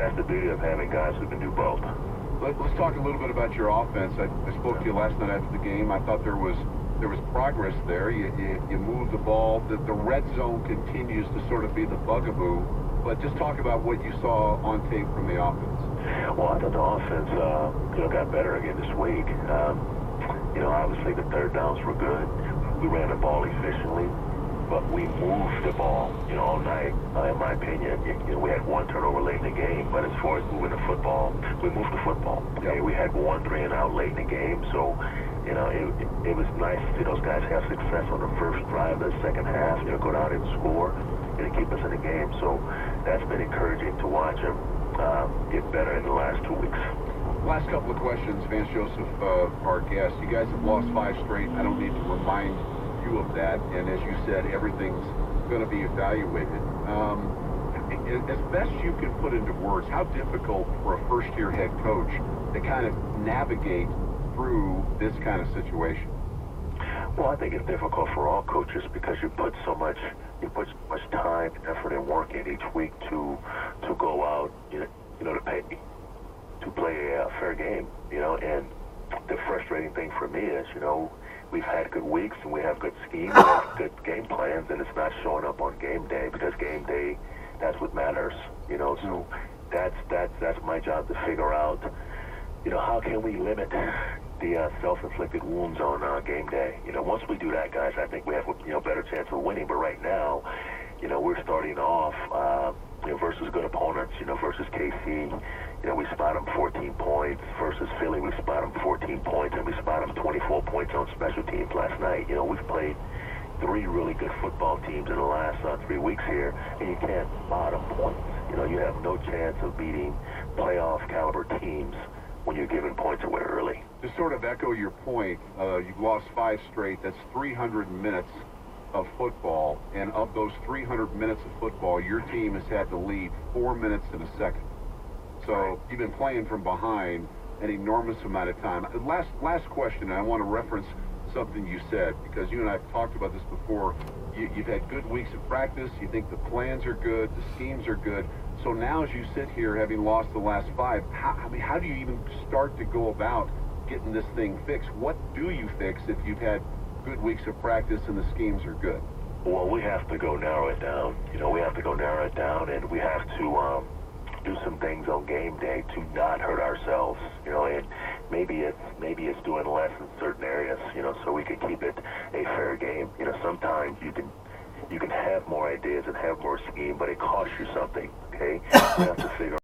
That's the beauty of having guys who can do both. Let's talk a little bit about your offense. I spoke to you last night after the game. I thought there was progress there. You moved the ball. The red zone continues to sort of be the bugaboo. But just talk about what you saw on tape from the offense. Well, I thought the offense, got better again this week. Obviously the third downs were good. We ran the ball efficiently, but we moved the ball, all night. In my opinion, we had one turnover late in the game, but as far as moving the football, we moved the football. Okay, we had 1 3-and-out late in the game, so it was nice to see those guys have success on the first drive of the second half. Go down and score and keep us in the game. So that's been encouraging to watch him get better in the last 2 weeks. Last couple of questions, Vance Joseph, our guest. You guys have lost 5 straight. I don't need to remind you of that. And as you said, everything's going to be evaluated. As best you can put into words, how difficult for a first-year head coach to kind of navigate through this kind of situation? Well, I think it's difficult for all coaches because you put so much time, effort, and work in each week to go out, to play a fair game, and the frustrating thing for me is, we've had good weeks and we have good schemes, we have good game plans, and it's not showing up on game day, because game day, that's what matters, so that's my job to figure out, how can we limit the self-inflicted wounds on game day. Once we do that, guys, I think we have a better chance of winning. But right now, we're starting off versus good opponents. Versus KC, we spot them 14 points. Versus Philly, we spot them 14 points, and we spot them 24 points on special teams last night. We've played 3 really good football teams in the last 3 weeks here, and you can't spot them points. You have no chance of beating playoff caliber teams when you're giving points away early. To sort of echo your point, you've lost 5 straight. That's 300 minutes of football. And of those 300 minutes of football, your team has had to lead 4 minutes and a second. So you've been playing from behind an enormous amount of time. Last question, and I want to reference something you said, because you and I have talked about this before. You've had good weeks of practice. You think the plans are good, the schemes are good. So now as you sit here, having lost the last 5, how do you even start to go about getting this thing fixed? What do you fix if you've had good weeks of practice and the schemes are good? Well, we have to go narrow it down. We have to go narrow it down, and we have to do some things on game day to not hurt ourselves. And maybe it's doing less in certain areas. So we can keep it a fair game. Sometimes you can have more ideas and have more scheme, but it costs you something. Okay, we have to figure